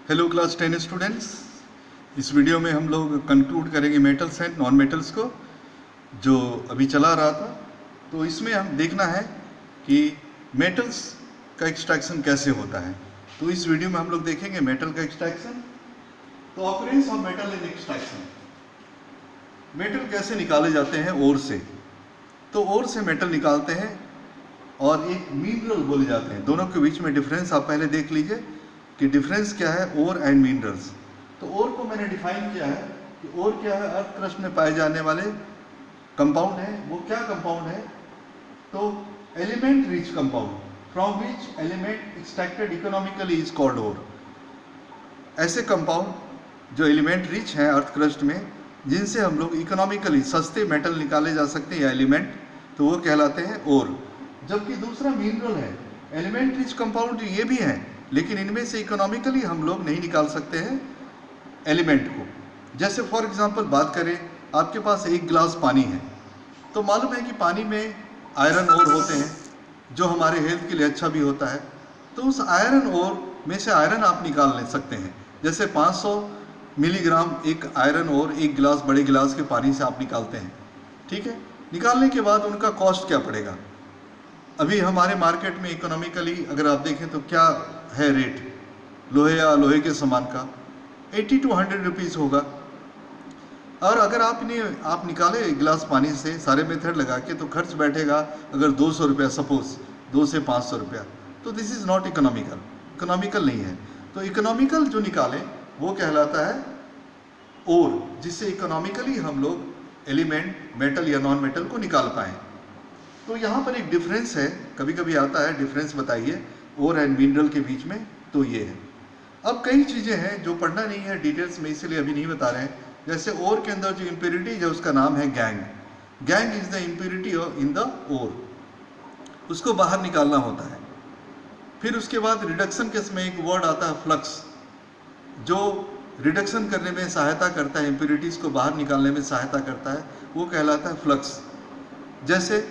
Hello class 10 students. इस video में हम लोग कंक्लूड करेंगे मेटल्स एंड नॉन मेटल्स को, जो अभी चला रहा था। तो इसमें हम देखना है कि मेटल्स का एक्सट्रैक्शन कैसे होता है। तो इस वीडियो में हम लोग देखेंगे मेटल का एक्सट्रैक्शन। तो occurrence of metal in extraction, metal कैसे निकाले जाते हैं ओर से। तो ओर से मेटल निकालते हैं और एक मिनरल बोले जाते हैं। दोनों के बीच में डिफरेंस आप पहले देख लीजिए कि डिफरेंस क्या है ओर एंड मिनरल्स। तो ओर को मैंने डिफाइन किया है कि ओर क्या है, अर्थ क्रस्ट में पाए जाने वाले कंपाउंड है। वो क्या कंपाउंड है? तो element rich compound from which element extracted economically is called ore. ऐसे कंपाउंड जो एलिमेंट रिच हैं अर्थ क्रस्ट में, जिनसे हम लोग इकोनॉमिकली सस्ते मेटल निकाले जा सकते हैं या एलिमेंट, तो वो कहलाते हैं ओर। जबकि दूसरा मिनरल है, एलिमेंट रिच कंपाउंड ये भी हैं, लेकिन इनमें से इकोनॉमिकली हम लोग नहीं निकाल सकते हैं एलिमेंट को। जैसे फॉर एग्जांपल बात करें, आपके पास एक गिलास पानी है, तो मालूम है कि पानी में आयरन ओर होते हैं जो हमारे हेल्थ के लिए अच्छा भी होता है। तो उस आयरन ओर में से आयरन आप निकाल ले सकते हैं। जैसे 500 मिलीग्राम एक आयरन ओर एक गिलास, बड़े गिलास के पानी से आप निकालते हैं। ठीक है, निकालने के बाद उनका कॉस्ट क्या पड़ेगा? अभी हमारे मार्केट में इकोनॉमिकली अगर आप देखें तो क्या है रेट लोहे या लोहे के सामान का? 80 to 100 रुपीज़ होगा। और अगर आप निकाले गिलास पानी से सारे मेथड लगा के, तो खर्च बैठेगा अगर 200 रुपया, सपोज 2 से 500 रुपया। तो दिस इज़ नॉट इकोनॉमिकल नहीं है। तो इकोनॉमिकल जो निकाले वो कहलाता है ओर, जिससे इकोनॉमिकली हम लोग एलिमेंट मेटल या नॉन मेटल को निकाल पाएँ। तो यहाँ पर एक डिफरेंस है, कभी कभी आता है डिफरेंस बताइए ओर एंड मिनरल के बीच में, तो ये है। अब कई चीज़ें हैं जो पढ़ना नहीं है डिटेल्स में, इसलिए अभी नहीं बता रहे हैं। जैसे ओर के अंदर जो इम्प्योरिटीज है उसका नाम है gangue. Gangue is the impurity in the ore, उसको बाहर निकालना होता है। फिर उसके बाद रिडक्शन के समय एक वर्ड आता है फ्लक्स, जो रिडक्शन करने में सहायता करता है, इम्प्योरिटीज़ को बाहर निकालने में सहायता करता है, वो कहलाता है फ्लक्स। जैसे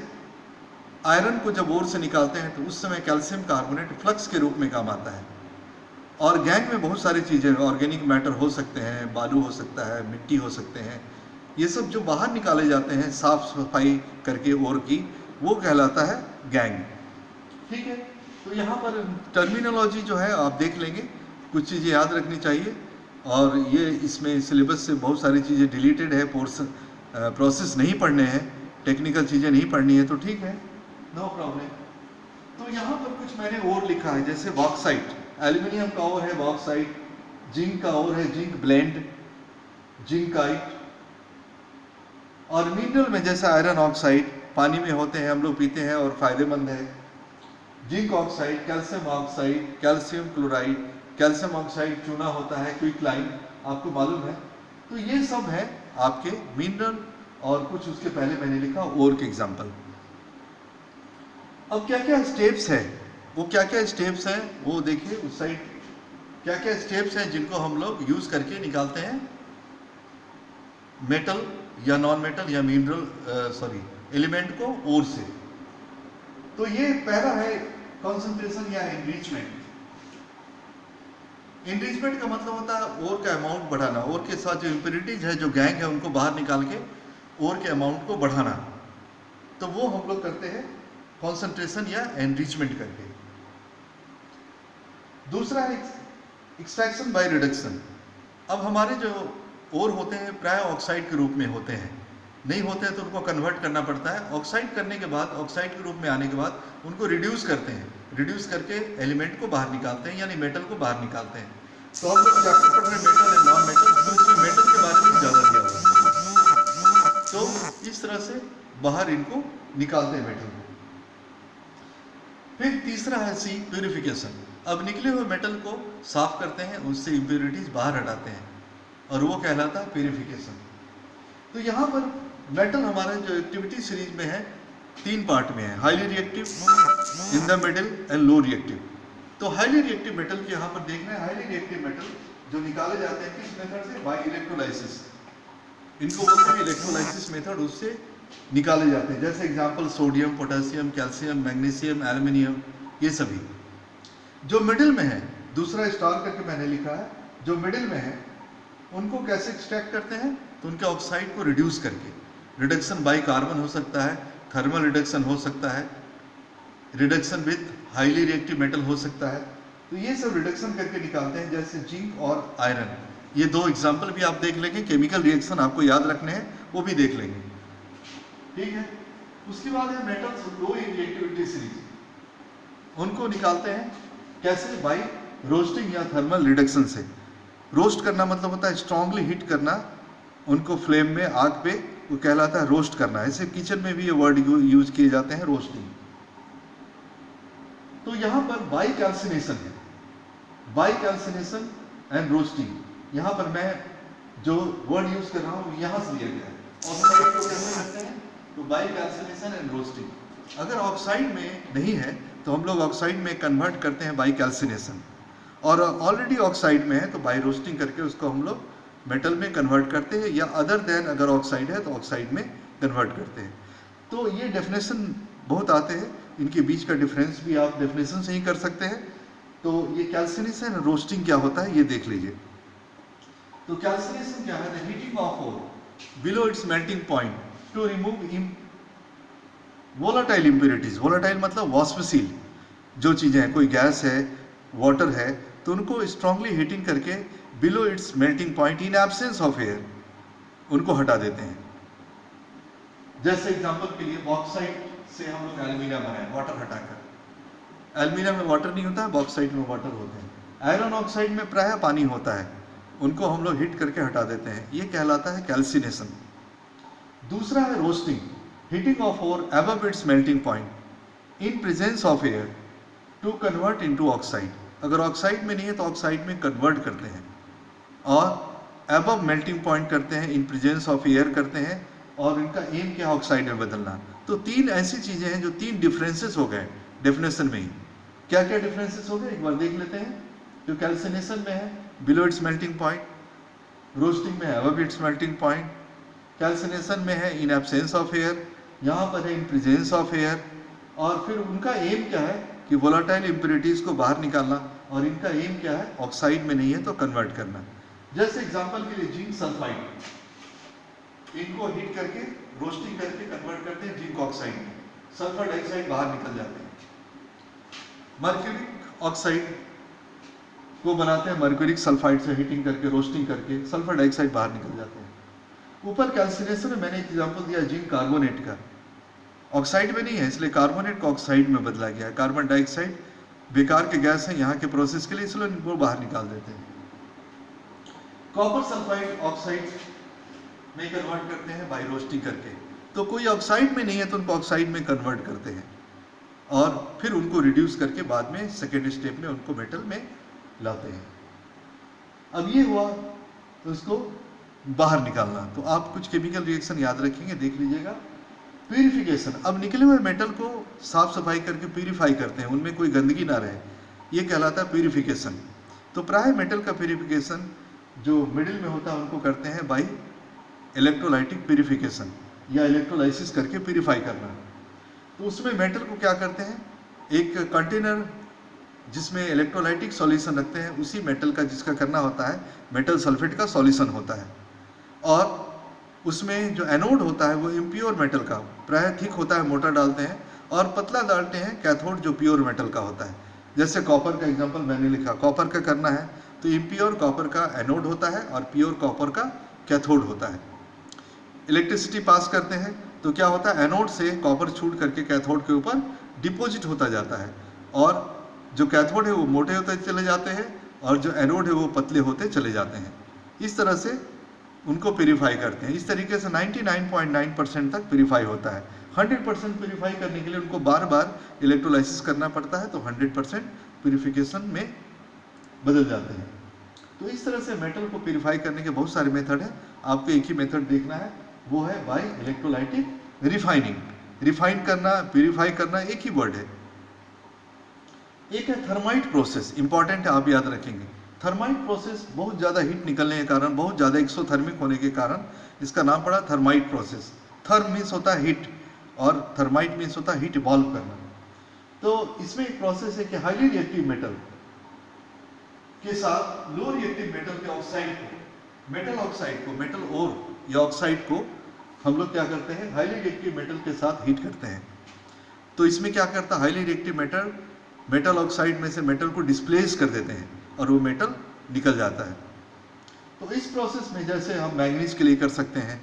आयरन को जब ओर से निकालते हैं तो उस समय कैल्शियम कार्बोनेट फ्लक्स के रूप में काम आता है। और गैंग में बहुत सारी चीज़ें, ऑर्गेनिक मैटर हो सकते हैं, बालू हो सकता है, मिट्टी हो सकते हैं, ये सब जो बाहर निकाले जाते हैं साफ सफाई करके ओर की, वो कहलाता है गैंग। ठीक है, तो यहाँ पर टर्मिनोलॉजी जो है आप देख लेंगे, कुछ चीज़ें याद रखनी चाहिए। और ये इसमें सिलेबस से बहुत सारी चीज़ें डिलीटेड है, प्रोसेस नहीं पढ़ने हैं, टेक्निकल चीज़ें नहीं पढ़नी है, तो ठीक है, नो प्रॉब्लम। तो यहाँ पर कुछ मैंने ओर लिखा है, जैसे बॉक्साइट, एल्यूमिनियम का ओर है बॉक्साइट, जिंक का ओर है जिंक ब्लेंड, जिंकाइट। और मिनरल में जैसे आयरन ऑक्साइड पानी में होते हैं, हम लोग पीते हैं और फायदेमंद है। Zinc oxide, calcium oxide, calcium chloride, calcium oxide चूना होता है, क्विकलाइन, आपको मालूम है। तो ये सब है आपके मिनरल, और कुछ उसके पहले मैंने लिखा ओर के एग्जाम्पल। अब क्या क्या स्टेप्स है, वो क्या क्या स्टेप्स हैं वो देखिए उस साइड, क्या क्या स्टेप्स हैं जिनको हम लोग यूज करके निकालते हैं मेटल या नॉन मेटल या मिनरल एलिमेंट को ओर से। तो ये पहला है कंसंट्रेशन या एनरिचमेंट। एनरिचमेंट का मतलब होता है ओर का अमाउंट बढ़ाना, ओर के साथ जो इम्प्योरिटीज है, जो गैंग है, उनको बाहर निकाल के ओर के अमाउंट को बढ़ाना। तो वो हम लोग करते हैं कॉन्सेंट्रेशन या एनरिचमेंट करके। दूसरा है एक्सट्रैक्शन बाय रिडक्शन। अब हमारे जो ओर होते हैं प्राय ऑक्साइड के रूप में होते हैं, नहीं होते हैं तो उनको कन्वर्ट करना पड़ता है। ऑक्साइड करने के बाद, ऑक्साइड के रूप में आने के बाद उनको रिड्यूस करते हैं, रिड्यूस करके एलिमेंट को बाहर निकालते हैं, यानी मेटल को बाहर निकालते हैं। तो हम लोग चैप्टर पढ़ रहे हैं मेटल एंड नॉन मेटल, तो इसमें मेटल के बारे में ज़्यादा दिया हुआ है। तो इस तरह से बाहर इनको निकालते हैं मेटल को। फिर तीसरा है सी, प्यूरिफिकेशन। अब निकले हुए मेटल को साफ करते हैं, उससे इम्प्योरिटीज बाहर हटाते हैं, और वो कहलाता है प्यूरिफिकेशन। तो यहाँ पर मेटल हमारा जो एक्टिविटी सीरीज में है 3 पार्ट में है, highly reactive, in the middle and low reactive. तो हाईली रिएक्टिव मेटल के यहाँ पर देखना है, हाईली रिएक्टिव मेटल जो निकाले जाते हैं किस मेथड से? By electrolysis. इनको बोलते हैं इलेक्ट्रोलाइसिस मेथड, उससे निकाले जाते हैं। जैसे example sodium, potassium, calcium, magnesium, aluminium, ये सभी। जो मिडिल में है, दूसरा स्टार करके मैंने लिखा है, जो मिडिल में है उनको कैसे एक्सट्रैक्ट करते हैं, तो उनके ऑक्साइड को रिड्यूस करके, रिडक्शन बाय कार्बन हो सकता है, थर्मल रिडक्शन हो सकता है, reduction with highly reactive metal हो सकता है। तो ये सब रिडक्शन करके निकालते हैं, जैसे जिंक और आयरन। ये दो एग्जाम्पल भी आप देख लेंगे, केमिकल रिएक्शन आपको याद रखने हैं, वो भी देख लेंगे, ठीक है। उसके बाद है मेटल्स लो इन रिएक्टिविटी सीरीज, उनको निकालते हैं कैसे, बाई रोस्टिंग या थर्मल रिडक्शन से। रोस्ट करना मतलब होता है स्ट्रांगली हिट करना उनको फ्लेम में, आग पे, वो कहलाता है रोस्ट करना। ऐसे किचन में भी ये वर्ड यूज किए जाते हैं, रोस्टिंग। तो यहाँ पर बाई कैल्सिनेशन है, बाई कैल्सिनेशन एंड रोस्टिंग। यहाँ पर मैं जो वर्ड यूज कर रहा हूँ यहाँ से लिया गया है। ऑक्साइड को कैसे करते हैं, तो बाई कैल्सिनेशन एंड रोस्टिंग। अगर ऑक्साइड में नहीं है तो हम लोग ऑक्साइड में कन्वर्ट करते हैं बाई कैल्सिनेशन, और ऑलरेडी ऑक्साइड में है तो बाई रोस्टिंग करके उसको हम लोग मेटल में कन्वर्ट करते हैं, या अदर देन अगर ऑक्साइड है तो ऑक्साइड में कन्वर्ट करते हैं। तो ये डेफिनेशन बहुत आते हैं, इनके बीच का डिफरेंस भी आप डेफिनेशन से ही कर सकते हैं। तो ये कैल्सिनेशन और रोस्टिंग क्या होता है ये देख लीजिए। तो कैल्सिनेशन क्या है, the heating of ore below its melting point to remove volatile impurities. Volatile मतलब वाष्पशील जो चीज़ें हैं, कोई गैस है, वाटर है, तो उनको स्ट्रांगली हीटिंग करके below its melting point in absence of air उनको हटा देते हैं। जैसे एग्जांपल के लिए बॉक्साइट से हम लोग एल्यूमिनियम बनाए वाटर हटाकर। एल्यूमिनियम में वाटर नहीं होता है, बॉक्साइट में वाटर होते हैं। आयरन ऑक्साइड में प्रायः पानी होता है, उनको हम लोग हीट करके हटा देते हैं, ये कहलाता है कैल्सिनेशन। दूसरा है roasting, heating of ore above its melting point in presence of air to convert into oxide. अगर ऑक्साइड में नहीं है तो ऑक्साइड में कन्वर्ट करते हैं, और अबव मेल्टिंग पॉइंट करते हैं, इन प्रेजेंस ऑफ एयर करते हैं, और इनका एम क्या ऑक्साइड में बदलना। तो तीन ऐसी चीजें हैं जो तीन डिफरेंसेस हो गए डेफिनेशन में ही। क्या क्या डिफरेंसेस हो गए एक बार देख लेते हैं। जो कैल्सिनेशन में है below its melting point, roasting में है above its melting point, calcination में है इन एब्सेंस ऑफ एयर, यहाँ पर है इन प्रेजेंस ऑफ एयर। और फिर उनका एम क्या है कि वोलाटाइल इम्प्योरिटीज को बाहर निकालना, और इनका एम क्या है ऑक्साइड में नहीं है तो कन्वर्ट करना। जैसे एग्जांपल के लिए जिंक सल्फाइड, इनको हीट करके रोस्टिंग करके कन्वर्ट करते हैं जिंक ऑक्साइड में, सल्फर डाइऑक्साइड बाहर निकल जाते हैं। मर्क्यूरिक ऑक्साइड को बनाते हैं मर्क्यूरिक सल्फाइड से हीटिंग करके, रोस्टिंग करके, सल्फर डाइऑक्साइड बाहर निकल जाते हैं। ऊपर कैल्सिनेशन में मैंने एक एग्जांपल दिया जिंक कार्बोनेट का, ऑक्साइड में नहीं है इसलिए कार्बोनेट को ऑक्साइड में बदला गया है। कार्बन डाइऑक्साइड बेकार के गैस है यहाँ के प्रोसेस के लिए, इसलिए इनको बाहर निकाल देते हैं। कॉपर सल्फाइड ऑक्साइड में कन्वर्ट करते हैं बाय रोस्टिंग करके। तो कोई ऑक्साइड में नहीं है तो उनको ऑक्साइड में कन्वर्ट करते हैं, और फिर उनको रिड्यूस करके बाद में सेकेंड स्टेप में उनको मेटल में लाते हैं। अब ये हुआ तो इसको बाहर निकालना। तो आप कुछ केमिकल रिएक्शन याद रखेंगे, देख लीजिएगा। प्यूरिफिकेशन, अब निकले हुए मेटल को साफ सफाई करके प्यूरिफाई करते हैं, उनमें कोई गंदगी ना रहे, ये कहलाता है प्यूरिफिकेशन। तो प्राय मेटल का प्यूरिफिकेशन जो मिडिल में होता है उनको करते हैं बाई इलेक्ट्रोलाइटिक प्यूरिफिकेशन, या इलेक्ट्रोलाइसिस करके प्यूरिफाई करना। तो उसमें मेटल को क्या करते हैं, एक कंटेनर जिसमें इलेक्ट्रोलाइटिक सॉल्यूशन रखते हैं, उसी मेटल का जिसका करना होता है मेटल सल्फेट का सॉल्यूशन होता है, और उसमें जो एनोड होता है वो इम्प्योर मेटल का प्राय थिक होता है, मोटा डालते हैं, और पतला डालते हैं कैथोड जो प्योर मेटल का होता है। जैसे कॉपर का एग्जांपल मैंने लिखा, कॉपर का करना है तो इम्प्योर कॉपर का एनोड होता है और प्योर कॉपर का कैथोड होता है। इलेक्ट्रिसिटी पास करते हैं तो क्या होता है, एनोड से कॉपर छूट करके कैथोड के ऊपर डिपॉजिट होता जाता है, और जो कैथोड है वो मोटे होते चले जाते हैं और जो एनोड है वो पतले होते चले जाते हैं। इस तरह से उनको प्यूरिफाई करते हैं। इस तरीके से 99.9% तक प्यूरिफाई होता है। 100% प्यूरिफाई करने के लिए उनको बार बार इलेक्ट्रोलाइसिस करना पड़ता है, तो 100% प्यूरिफिकेशन में बदल जाते हैं। तो इस तरह से मेटल को प्यूरिफाई करने के बहुत सारे मेथड हैं, आपको एक ही मेथड देखना है, वो है बाय इलेक्ट्रोलाइटिक रिफाइनिंग। रिफाइन करना, प्यूरिफाई करना एक ही वर्ड है। एक है थर्माइट प्रोसेस, इंपॉर्टेंट है, आप याद रखेंगे। थर्माइट प्रोसेस बहुत ज़्यादा हीट निकलने के कारण, बहुत ज़्यादा एक्सोथर्मिक होने के कारण इसका नाम पड़ा थर्माइट प्रोसेस। थर्म मीन्स होता है हीट और थर्माइट मीन्स होता है हीट इवॉल्व करना। तो इसमें एक प्रोसेस है कि हाईली रिएक्टिव मेटल के साथ लो रिएक्टिव मेटल के ऑक्साइड को, मेटल ऑक्साइड को, मेटल ओर या ऑक्साइड को हम लोग क्या करते हैं, हाईली रिएक्टिव मेटल के साथ हीट करते हैं। तो इसमें क्या करता है, highly reactive metal metal oxide में से मेटल को डिस्प्लेस कर देते हैं और वो मेटल निकल जाता है। तो इस प्रोसेस में जैसे हम मैंगनीज के लिए कर सकते हैं,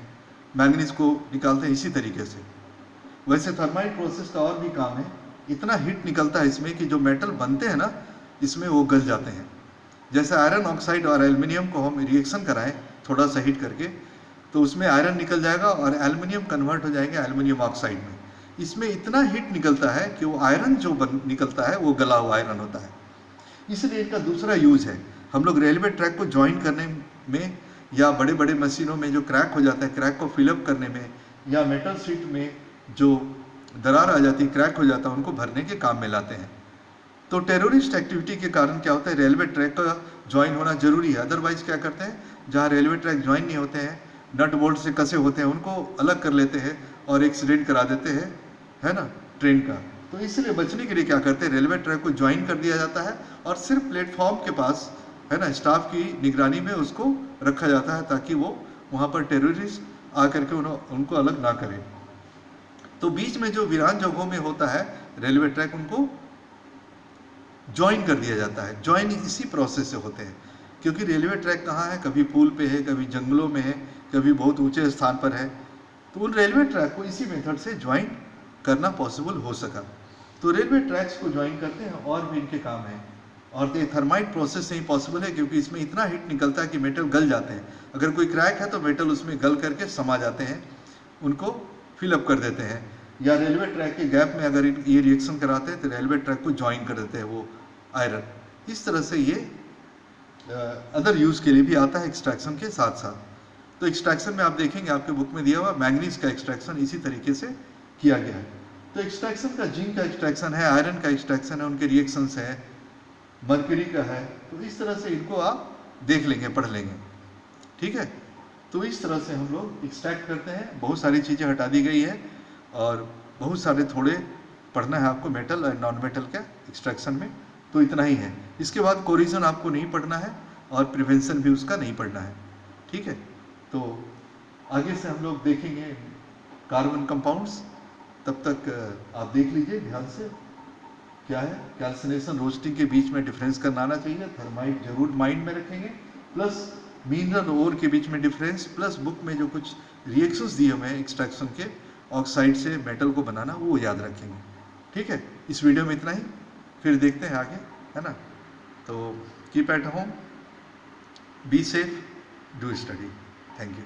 मैंगनीज को निकालते हैं इसी तरीके से, वैसे थर्माइट प्रोसेस का और भी काम है। इतना हीट निकलता है इसमें कि जो मेटल बनते हैं ना इसमें वो गल जाते हैं। जैसे आयरन ऑक्साइड और एल्युमिनियम को हम रिएक्शन कराएं थोड़ा सा हीट करके, तो उसमें आयरन निकल जाएगा और एल्युमिनियम कन्वर्ट हो जाएंगे एल्युमिनियम ऑक्साइड में। इसमें इतना हीट निकलता है कि वो आयरन जो निकलता है वो गला हुआ आयरन होता है। इसलिए इनका दूसरा यूज है, हम लोग रेलवे ट्रैक को ज्वाइन करने में या बड़े बड़े मशीनों में जो क्रैक हो जाता है क्रैक को फिलअप करने में, या मेटल शीट में जो दरार आ जाती है क्रैक हो जाता है उनको भरने के काम में लाते हैं। तो टेररिस्ट एक्टिविटी के कारण क्या होता है, रेलवे ट्रैक का ज्वाइन होना जरूरी है। अदरवाइज क्या करते हैं, जहाँ रेलवे ट्रैक ज्वाइन नहीं होते हैं, नट बोल्ट से कसे होते हैं, उनको अलग कर लेते हैं और एक्सीडेंट करा देते हैं, है ना, ट्रेन का। तो इसलिए बचने के लिए क्या करते हैं, रेलवे ट्रैक को ज्वाइन कर दिया जाता है और सिर्फ प्लेटफॉर्म के पास, है ना, स्टाफ की निगरानी में उसको रखा जाता है ताकि वो वहाँ पर टेररिस्ट आकर के उनको अलग ना करें। तो बीच में जो वीरान जगहों में होता है रेलवे ट्रैक, उनको ज्वाइन कर दिया जाता है। ज्वाइन इसी प्रोसेस से होते हैं, क्योंकि रेलवे ट्रैक कहाँ है, कभी पुल पे है, कभी जंगलों में है, कभी बहुत ऊंचे स्थान पर है। तो उन रेलवे ट्रैक को इसी मेथड से ज्वाइन करना पॉसिबल हो सका। तो रेलवे ट्रैक्स को ज्वाइन करते हैं और भी इनके काम है। और ये थर्माइट प्रोसेस से ही पॉसिबल है, क्योंकि इसमें इतना हीट निकलता है कि मेटल गल जाते हैं। अगर कोई क्रैक है तो मेटल उसमें गल करके समा जाते हैं, उनको फिलअप कर देते हैं। या रेलवे ट्रैक के गैप में अगर ये रिएक्शन कराते हैं तो रेलवे ट्रैक को ज्वाइन कर देते हैं वो आयरन। इस तरह से ये अदर यूज के लिए भी आता है एक्सट्रैक्शन के साथ साथ। तो एक्सट्रैक्शन में आप देखेंगे आपके बुक में दिया हुआ मैंगनीज का एक्सट्रैक्शन इसी तरीके से किया गया है। तो एक्सट्रैक्शन का जिंक का एक्सट्रैक्शन है, आयरन का एक्सट्रैक्शन है, उनके रिएक्शंस है, मरकरी का है। तो इस तरह से इनको आप देख लेंगे, पढ़ लेंगे, ठीक है। तो इस तरह से हम लोग एक्सट्रैक्ट करते हैं। बहुत सारी चीज़ें हटा दी गई है और बहुत सारे थोड़े पढ़ना है आपको मेटल और नॉन मेटल का एक्सट्रैक्शन में। तो इतना ही है। इसके बाद कोरिजन आपको नहीं पढ़ना है और प्रिवेंशन भी उसका नहीं पढ़ना है, ठीक है। तो आगे से हम लोग देखेंगे कार्बन कंपाउंड्स। तब तक आप देख लीजिए ध्यान से क्या है, कैल्सिनेशन रोस्टिंग के बीच में डिफरेंस करना आना चाहिए। थर्माइट जरूर माइंड में रखेंगे, प्लस मिनरल ओर के बीच में डिफरेंस, प्लस बुक में जो कुछ रिएक्शंस दिए हुए हैं एक्सट्रैक्शन के ऑक्साइड से मेटल को बनाना वो याद रखेंगे, ठीक है। इस वीडियो में इतना ही, फिर देखते हैं आगे, है ना। तो keep at home, be safe, do study. Thank you.